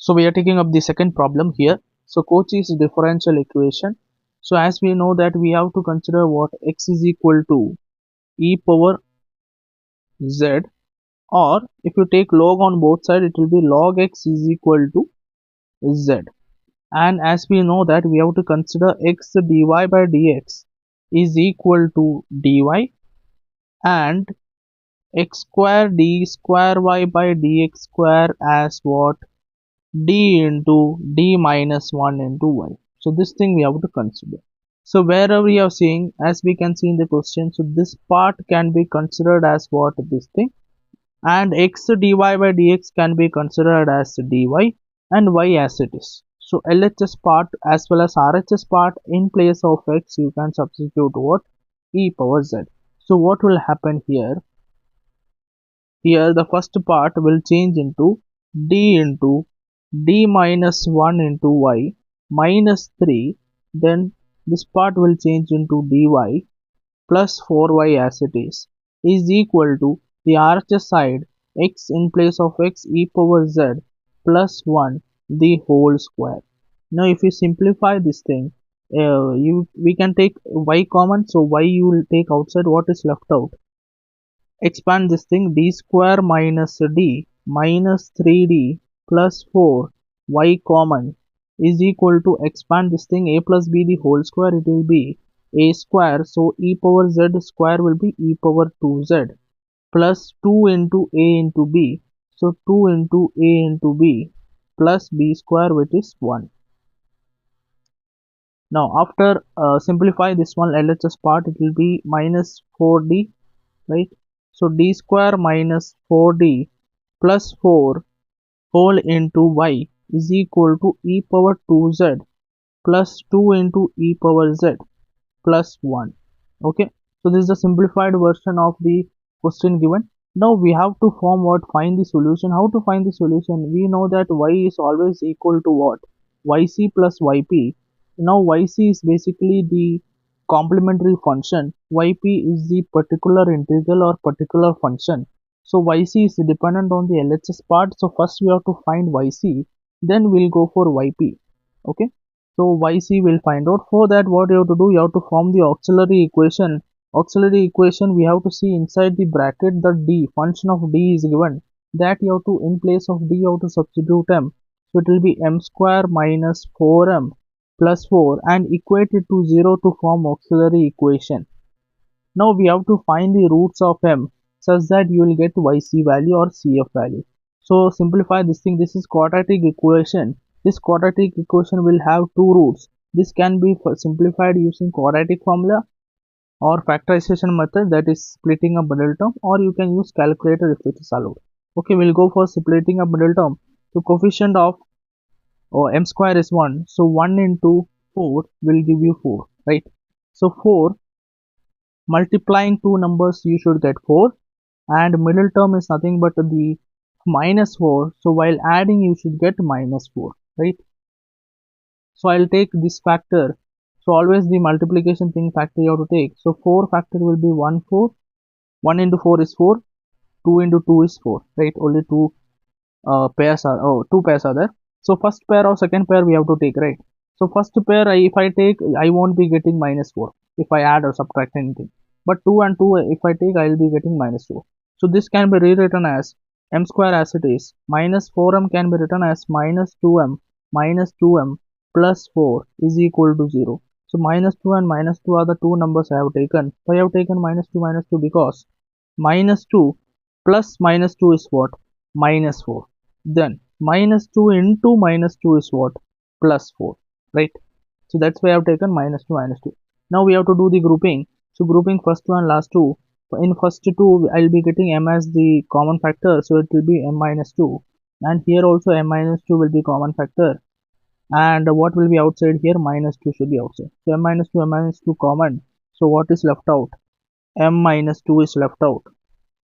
So we are taking up the second problem here. So Cauchy's differential equation. So as we know that we have to consider what x is equal to e power z, or if you take log on both sides, it will be log x is equal to z. And as we know that we have to consider x dy by dx is equal to dy, and x square d square y by dx square as what? D into d minus 1 into y. So this thing we have to consider. So wherever we are seeing, as we can see in the question, so this part can be considered as what? This thing, and x dy by dx can be considered as dy and y as it is. So LHS part as well as RHS part, in place of x you can substitute what? E power z. So what will happen here? Here the first part will change into d into d minus 1 into y minus 3, then this part will change into dy plus 4y as it is equal to the RHS side, x in place of x e power z plus 1 the whole square. Now if you simplify this thing, we can take y common, so y you will take outside. What is left out? Expand this thing, d square minus d minus 3d plus 4 y common is equal to, expand this thing, a plus b the whole square, it will be a square, so e power z square will be e power 2z plus 2 into a into b, so 2 into a into b plus b square, which is 1. Now after simplify this one LHS part, it will be minus 4d, right? So d square minus 4d plus 4 whole into y is equal to e power 2z plus 2 into e power z plus 1. Okay, so this is the simplified version of the question given. Now we have to form what? Find the solution. How to find the solution? We know that y is always equal to what? Yc plus yp. Now yc is basically the complementary function, yp is the particular integral or particular function. So yc is dependent on the LHS part, so first we have to find yc, then we'll go for yp. Okay, so yc will find out. For that, what you have to do, you have to form the auxiliary equation. Auxiliary equation, we have to see inside the bracket the d, function of d is given, that you have to, in place of d you have to substitute m, so it will be m square minus 4m plus 4 and equate it to 0 to form auxiliary equation. Now we have to find the roots of m such that you will get yc value or cf value. So simplify this thing, this is quadratic equation. This quadratic equation will have two roots. This can be simplified using quadratic formula or factorization method, that is splitting a middle term, or you can use calculator if it is allowed. Okay, we'll go for splitting a middle term. So coefficient of m square is 1, so 1 into 4 will give you 4, right? So 4 multiplying two numbers you should get 4, and middle term is nothing but the minus 4, so while adding you should get minus 4, right? So I'll take this factor, so always the multiplication thing factor you have to take. So 4 factor will be 1 4, 1 into 4 is 4, 2 into 2 is 4, right? Only two pairs are, two pairs are there. So first pair or second pair we have to take, right? So first pair, if I take, I won't be getting minus 4 if I add or subtract anything, but 2 and 2 if I take, I will be getting minus 4. So this can be rewritten as m square as it is, minus 4m can be written as minus 2m plus 4 is equal to 0. So minus 2 and minus 2 are the two numbers I have taken. Why I have taken minus 2, because minus 2 plus minus 2 is what? Minus 4. Then minus 2 into minus 2 is what? Plus 4, right? So that's why I have taken minus 2, minus 2. Now we have to do the grouping. So grouping first two and last two. In first two, I'll be getting m as the common factor, so it will be m minus 2. And here also m minus 2 will be common factor. And what will be outside here? Minus 2 should be outside. So m minus 2 common. So what is left out? M minus 2 is left out.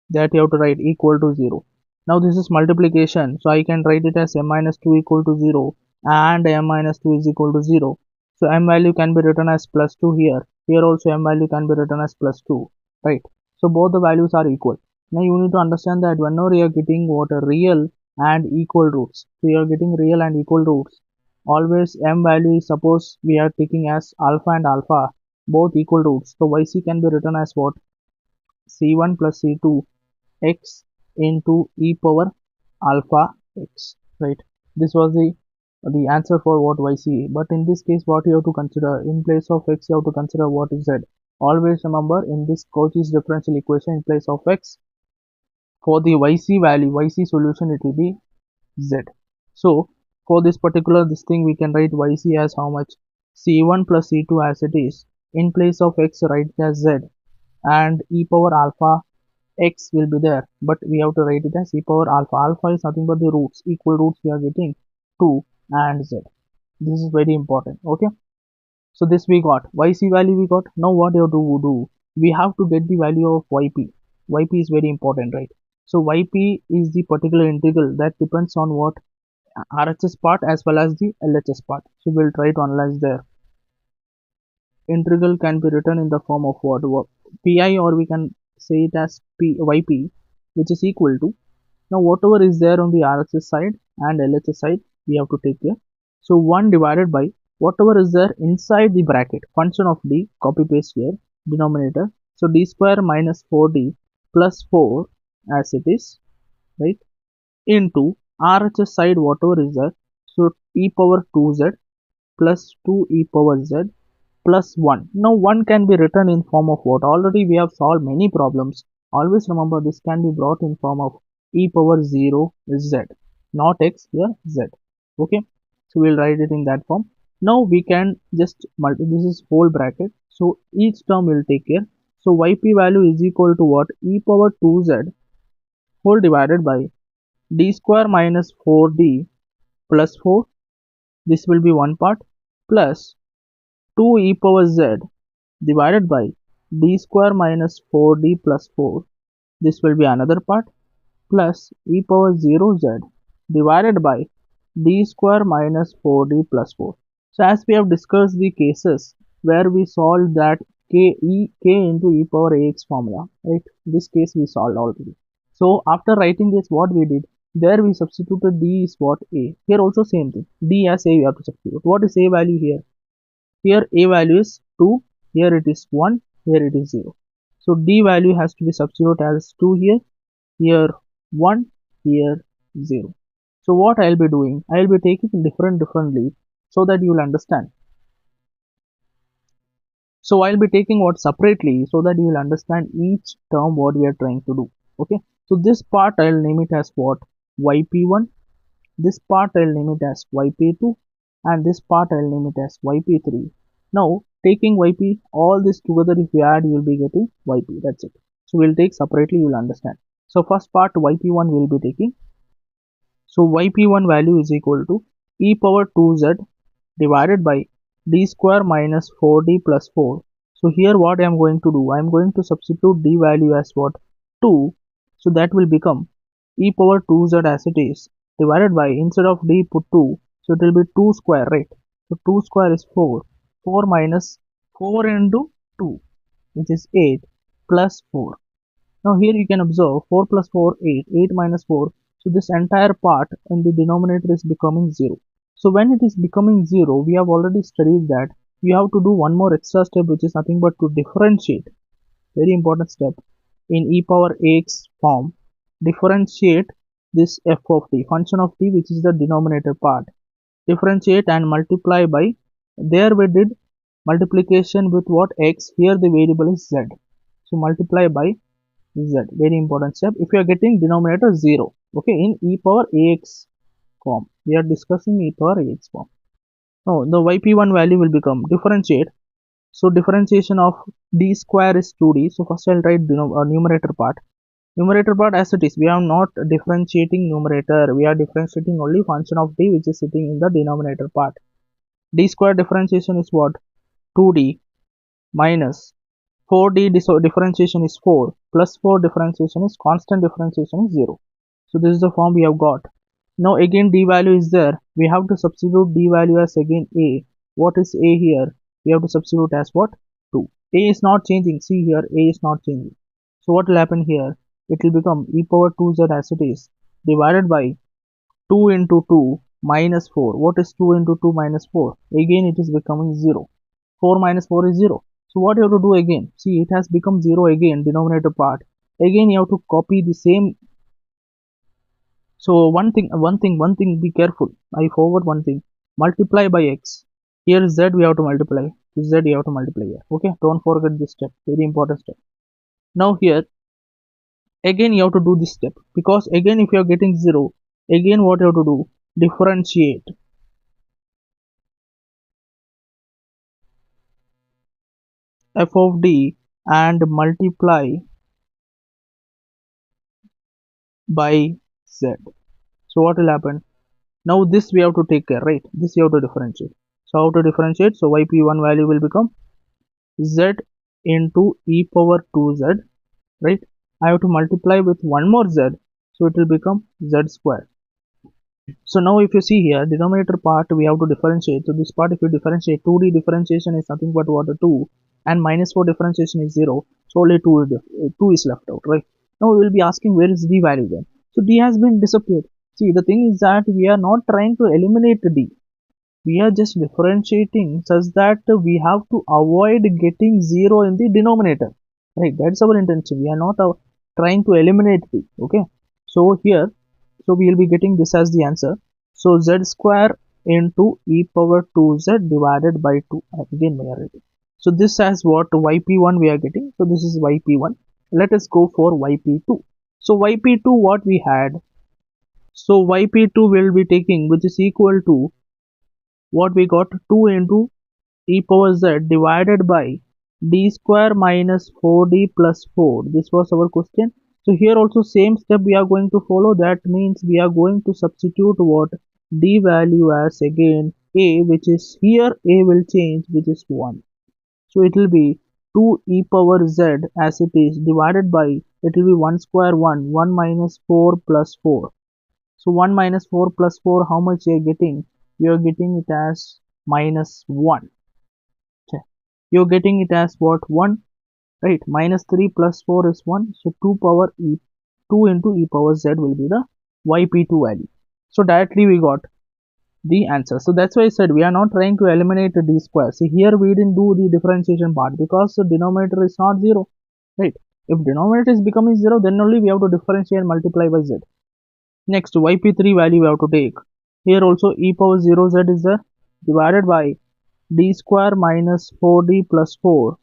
That you have to write equal to 0. Now this is multiplication, so I can write it as m minus 2 equal to 0 and m minus 2 is equal to 0. So m value can be written as plus 2 here. Here also m value can be written as plus 2, right? So both the values are equal. Now you need to understand that whenever you are getting what a real and equal roots. So you are getting real and equal roots. Always m value is, suppose we are taking as alpha and alpha, both equal roots. So yc can be written as what? C1 plus C2 x into e power alpha x, right? This was the answer for what yc. But in this case, what you have to consider, in place of x you have to consider what is z. Always remember, in this Cauchy's differential equation, in place of x, for the yc value, yc solution, it will be z. So for this particular this thing, we can write yc as how much? C1 plus C2 as it is. In place of x, write it as z, and e power alpha x will be there, but we have to write it as e power alpha. Alpha is nothing but the roots, equal roots we are getting 2 and z. This is very important. Okay, so this we got, yc value we got. Now what you have to do, we have to get the value of yp. Yp is very important, right? So yp is the particular integral that depends on what? RHS part as well as the LHS part. So we'll try to analyze there. Integral can be written in the form of what? Pi, or we can say it as yp, which is equal to, now whatever is there on the RHS side and LHS side, we have to take care. So 1 divided by whatever is there inside the bracket, function of d, copy paste here, denominator. So d square minus 4d plus 4 as it is, right, into RHS side whatever is there. So e power 2z plus 2 e power z plus 1. Now 1 can be written in form of what? Already we have solved many problems. Always remember, this can be brought in form of e power 0 z, not x, here z. Okay, so we'll write it in that form. Now we can just this is whole bracket, so each term will take care. So yp value is equal to what? E power 2z whole divided by d square minus 4d plus 4, this will be one part, plus 2 e power z divided by d square minus 4d plus 4, this will be another part, plus e power 0 z divided by d square minus 4d plus 4. So as we have discussed the cases where we solved that k into e power ax formula, right? This case we solved already. So after writing this, what we did, there we substituted d is what? A. Here also same thing, d as a we have to substitute. What is a value here? Here a value is 2, here it is 1, here it is 0. So d value has to be substituted as 2 here 1, here 0. So what I will be doing, I will be taking differently so that you will understand. So I will be taking what separately so that you will understand each term what we are trying to do. Okay, so this part I will name it as what? yp1. This part I will name it as yp2, and this part I will name it as yp3. Now taking yp, all this together if you add, you will be getting yp. That's it. So we'll take separately, you will understand. So first part yp1 will be taking. So yp1 value is equal to e power 2z divided by d square minus 4d plus 4. So here what I am going to do, I am going to substitute d value as what? 2. So that will become e power 2z as it is divided by, instead of d put 2, so it will be 2 square, right? So 2 square is 4. 4 minus 4 into 2, which is 8 plus 4. Now here you can observe 4 plus 4, 8, 8 minus 4. So this entire part in the denominator is becoming 0. So when it is becoming 0, we have already studied that you have to do one more extra step, which is nothing but to differentiate. Very important step in e power ax form. Differentiate this f of t, function of t, which is the denominator part. Differentiate and multiply by, there we did multiplication with what? X. Here the variable is z. So multiply by z, very important step if you are getting denominator 0. Okay, in e power ax form, we are discussing e power ax form. Now the yp1 value will become differentiate. So differentiation of d square is 2d. So first I'll write numerator part. Numerator part as it is, we are not differentiating numerator, we are differentiating only function of d which is sitting in the denominator part. D square differentiation is what? 2d minus 4d differentiation is 4 plus 4 differentiation is constant differentiation is 0. So this is the form we have got. Now again d value is there, we have to substitute d value as again a. What is a here? We have to substitute as what? 2. A is not changing, see here a is not changing. So what will happen here? It will become e power 2z as it is divided by 2 into 2 minus 4. What is 2 into 2 minus 4? Again it is becoming 0. 4 minus 4 is 0. So what you have to do again? See, it has become 0 again, denominator part. Again you have to copy the same. So one thing, be careful. I forward one thing. Multiply by x. Here z we have to multiply. Z you have to multiply here. Okay, don't forget this step. Very important step. Now here, again you have to do this step. Because again if you are getting 0, again what you have to do? Differentiate f of d and multiply by z. So what will happen? Now this we have to take care, right? This you have to differentiate. So how to differentiate? So yp1 value will become z into e power 2z, right? I have to multiply with one more z, so it will become z square. So now if you see here, denominator part we have to differentiate. So this part if you differentiate, 2d differentiation is nothing but what, 2, and minus 4 differentiation is 0. So only 2 is left out, right? Now we will be asking where is d value then. So d has been disappeared. See, the thing is that we are not trying to eliminate d. We are just differentiating such that we have to avoid getting 0 in the denominator, right? That's our intention. We are not trying to eliminate d. Okay, so here, so we will be getting this as the answer. So z square into e power 2z divided by 2. Again we are writing. So this as what yp1 we are getting. So this is yp1. Let us go for yp2. So yp2 what we had. So yp2 will be taking, which is equal to what we got, 2 into e power z divided by d square minus 4d plus 4. This was our question. So here also same step we are going to follow. That means we are going to substitute what, d value as again a, which is here a will change, which is 1. So it will be 2 e power z as it is divided by, it will be 1 square 1 minus 4 plus 4. So 1 minus 4 plus 4, how much you are getting? You are getting it as minus 1. Okay. You're getting it as what, 1, right? Minus 3 plus 4 is 1. So 2 power e, 2 into e power z will be the yp2 value. So directly we got the answer. So that's why I said we are not trying to eliminate d square. See, here we didn't do the differentiation part because the denominator is not 0, right? If denominator is becoming 0, then only we have to differentiate and multiply by z. Next, yp3 value we have to take. Here also e power 0z is there, divided by d square minus 4d plus 4.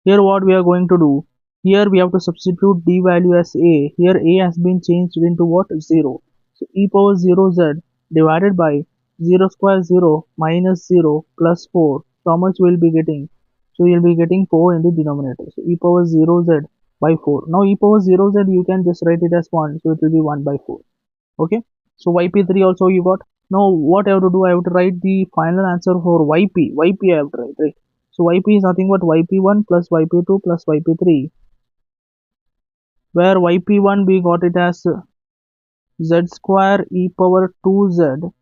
Here what we are going to do? Here we have to substitute d value as a. Here a has been changed into what? 0. So e power 0z divided by 0 square 0 minus 0 plus 4. So how much we will be getting? So you will be getting 4 in the denominator. So e power 0z by 4. Now e power 0z you can just write it as 1. So it will be 1 by 4. Okay. So yp3 also you got. Now what I have to do? I have to write the final answer for yp. Yp I have to write, right? So yp is nothing but yp1 plus yp2 plus yp3, where yp1 we got it as z square e power 2z